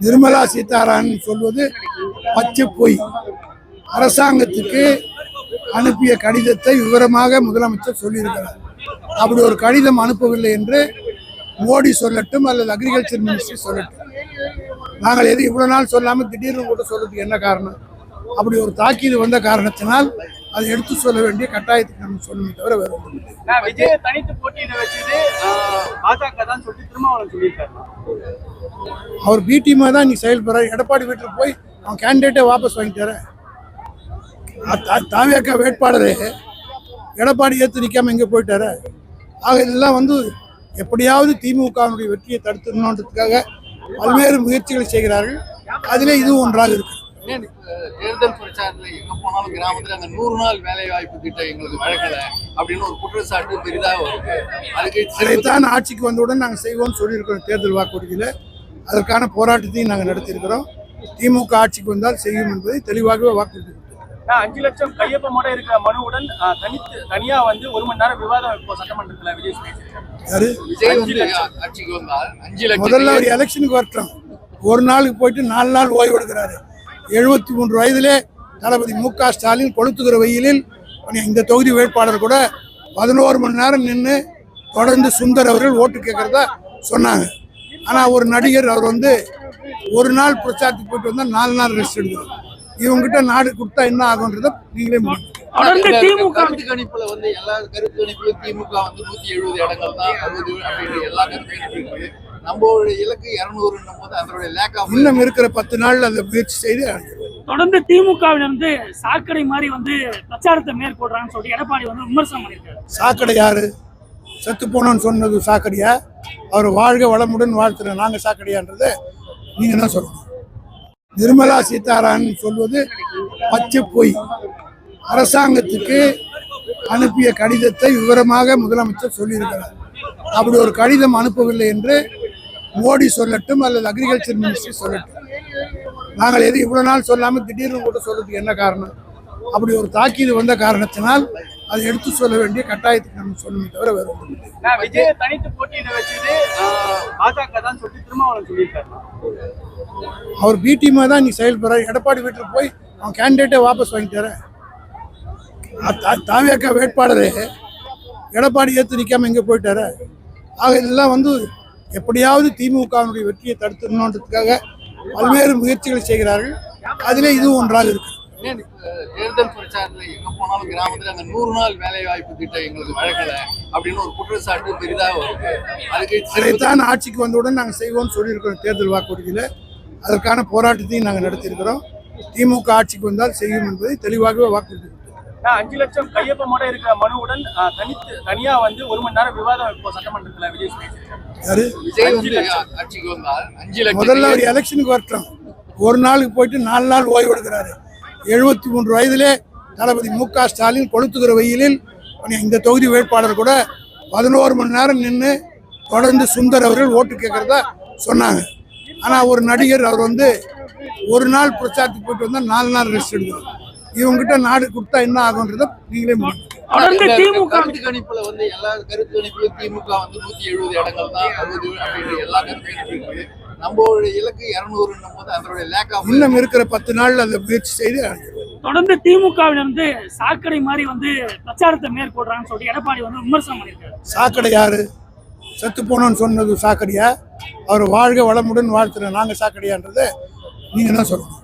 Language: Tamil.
நிர்மலா சீதாராமன் சொல்வது பச்சை பொய். அரசாங்கத்துக்கு அனுப்பிய கடிதத்தை விவரமாக முதலமைச்சர் சொல்லியிருக்கிறார். அப்படி ஒரு கடிதம் அனுப்பவில்லை என்று மோடி சொல்லட்டும் அல்லது அக்ரிகல்ச்சர் மினிஸ்ட்ரி சொல்லட்டும். நாங்கள் எது இவ்வளவு நாள் சொல்லாமல் திடீர்னு கூட சொல்றதுக்கு என்ன காரணம்? அப்படி ஒரு தாக்கீது வந்த காரணத்தினால் அதை எடுத்து சொல்ல வேண்டிய கட்டாயத்துக்கு நம்ம சொல்லணுமே தவிர வேற ஒன்றும் இல்லை. விஜய் தனித்து போட்டியிட வச்சது பாஜக தான் சொல்லி திருமாவளவன் சொல்லியிருக்காரு. அவர் பி டீமா தான் நீ செயல்படுறாரு. எடப்பாடி வீட்டுக்கு போய் அவன் கேண்டிடேட்டை வாபஸ் வாங்கிட்டார. தாவேக்கா வேட்பாளரே எடப்பாடி ஏற்று நிற்காம எங்கே போயிட்டாரு. ஆக இதெல்லாம் எப்படியாவது திமுகவினுடைய வெற்றியை தடுத்துடணுன்றதுக்காக பல்வேறு முயற்சிகளை செய்கிறார்கள். அதிலே இதுவும் ஒன்றாக இருக்கு. தேர்தல் பிரச்சாரத்தில் எங்க போனாலும் கிராமத்துல அந்த 100 நாள் வேலை வாய்ப்பு திட்டம் எங்களுக்கு வழங்கல அப்படின்னு ஒரு குற்றச்சாட்டு பெரிதாக வருது. அதுக்கு இதைத்தான் ஆட்சிக்கு வந்தவுடன் நாங்கள் செய்வோம்னு சொல்லியிருக்கிறோம். தேர்தல் வாக்குறுதியில் அதற்கான போராட்டத்தையும் நாங்கள் நடத்தியிருக்கிறோம். திமுக ஆட்சிக்கு வந்தால் செய்யும் என்பதை தெளிவாகவே வாக்குறுதி. 5 லட்சம் கையொப்பமோட இருக்கிற மனுவுடன் தனியா 1 மணி நேரம் விவாதம் இப்போ சட்டமன்றத்தில் விஜய் ஆட்சிக்கு வந்தால் 5 லட்சம். முதல்ல ஒரு எலெக்ஷனுக்கு வரட்டும். ஒரு நாளுக்கு போயிட்டு 4 நாள் ஓய்வு எடுக்கிறாரு. 73 வயதிலே தளபதி மு.க. ஸ்டாலின் கொளுத்துகிற வெயிலில் இந்த தொகுதி வேட்பாளர் கூட 11 மணி நேரம் நின்று தொடர்ந்து சுந்தர் அவர்கள் ஓட்டு கேட்கறதா சொன்னாங்க. ஆனால் ஒரு நடிகர் அவர் ஒரு நாள் பிரச்சாரத்துக்கு போயிட்டு வந்தால் 4 நாள் ரெஸ்ட் எடுக்கிறார். இவங்ககிட்ட நாடு கொடுத்தா என்ன ஆகுன்றத நீங்களே கருத்து கணிப்புல எல்லா கருத்து கணிப்புல திமுக 170 இடங்கள் தான் 60 அப்படின்னு எல்லா கருத்து கணிப்பு. நம்மளோட இலக்கு 200 போது அதனுடைய லேக் ஆஃப் இன்னும் இருக்கிற 10 நாள்ல அந்த முயற்சி செய்து தொடர்ந்து திமுகவிலிருந்து சாக்கடை மாதிரி பிரச்சாரத்தை மேற்கொள்றான்னு சொல்லி எடப்பாடி விமர்சனம் பண்ணியிருக்காரு. சாக்கடை யாரு? செத்து போனோன்னு சொன்னது சாக்கடையா? அவர் வாழ்க வளமுடன் வாழ்த்துற நாங்க சாக்கடையான்றதை நீங்க தான் சொல்லணும். நிர்மலா சீதாராமன் சொல்வது பச்சை பொய். அரசாங்கத்துக்கு அனுப்பிய கடிதத்தை விவரமாக முதலமைச்சர் சொல்லியிருக்கிறார். அப்படி ஒரு கடிதம் அனுப்பவில்லை என்று மோடி சொல்லட்டும் அல்லது அக்ரிகல்ச்சர் மினிஸ்ட்ரி சொல்லட்டும். நாங்கள் எது இவ்வளவு நாள் சொல்லாமல் திடீர்னு கூட சொல்றதுக்கு என்ன காரணம்? அப்படி ஒரு தாக்கீது வந்த காரணத்தினால் அதை எடுத்து சொல்ல வேண்டிய கட்டாயத்துக்கு நம்ம சொல்லணுமே தவிர வேற ஒன்றும் இல்லை. விஜய் தனித்து போட்டியிட வச்சது பாஜக தான் சொல்லி திருமாவளவன் சொல்லியிருக்காரு. அவர் பி டீமா தான் நீ செயல்படுறாரு. எடப்பாடி வீட்டுக்கு போய் அவன் கேண்டிடேட்டை வாபஸ் வாங்கிட்டார. தாவேக்கா வேட்பாளரே எடப்பாடி ஏற்று நிற்காம எங்கே போயிட்டாரு. ஆக இதெல்லாம் எப்படியாவது திமுகவினுடைய வெற்றியை தடுத்துடணுன்றதுக்காக பல்வேறு முயற்சிகளை செய்கிறார்கள். அதிலே இதுவும் ஒன்றாக இருக்கு. தேர்தல் பிரச்சாரத்தில் எங்க போனாலும் கிராமத்துல அந்த 100 நாள் வேலை வாய்ப்பு திட்டம் எங்களுக்கு வழங்கல அப்படின்னு ஒரு குற்றச்சாட்டு பெரிதாக வருது. அதுக்கு இதைத்தான் ஆட்சிக்கு வந்தவுடன் நாங்கள் செய்வோம்னு சொல்லியிருக்கிறோம். தேர்தல் வாக்குறுதியில் அதற்கான போராட்டத்தையும் நாங்கள் நடத்தியிருக்கிறோம். திமுக ஆட்சிக்கு வந்தால் செய்யும் என்பதை தெளிவாகவே வாக்குறுதி. 5 லட்சம் கையொப்பமோட இருக்கிற மனுவுடன் தனியா 1 மணி நேரம் விவாதம் இப்போ சட்டமன்றத்தில் விஜய் ஆட்சிக்கு வந்தால் 5 லட்சம். முதல்ல ஒரு எலெக்ஷனுக்கு வரட்டும். ஒரு நாளுக்கு போயிட்டு 4 நாள் ஓய்வு எடுக்கிறாரு. 73 வயதிலே தளபதி மு.க. ஸ்டாலின் கொளுத்துகிற வெயிலில் இந்த தொகுதி வேட்பாளர் கூட 11 மணி நேரம் நின்று தொடர்ந்து சுந்தர் அவர்கள் ஓட்டு கேட்கறதா சொன்னாங்க. ஆனால் ஒரு நடிகர் அவர் ஒரு நாள் பிரச்சாரத்துக்கு போயிட்டு வந்தால் 4 நாள் ரெஸ்ட் எடுக்கிறார். இவங்ககிட்ட நாடு கொடுத்தா என்ன ஆகுன்றத நீங்களே கருத்து கணிப்புல எல்லா கருத்து கணிப்புல திமுக 170 இடங்கள் தான் 60 அப்படின்னு எல்லா கருத்து கணிப்பு. நம்மளோட இலக்கு 200 போது அதனுடைய லேக் ஆஃப் இன்னும் இருக்கிற 10 நாள்ல அந்த முயற்சி செய்து தொடர்ந்து திமுகவிலிருந்து சாக்கடை மாதிரி பிரச்சாரத்தை மேற்கொள்றான்னு சொல்லி எடப்பாடி விமர்சனம் பண்ணியிருக்காரு. சாக்கடை யாரு? செத்து போனோன்னு சொன்னது சாக்கடையா? அவர் வாழ்க வளமுடன் வாழ்த்துற நாங்க சாக்கடையான்றதை நீங்க தான் சொல்லணும்.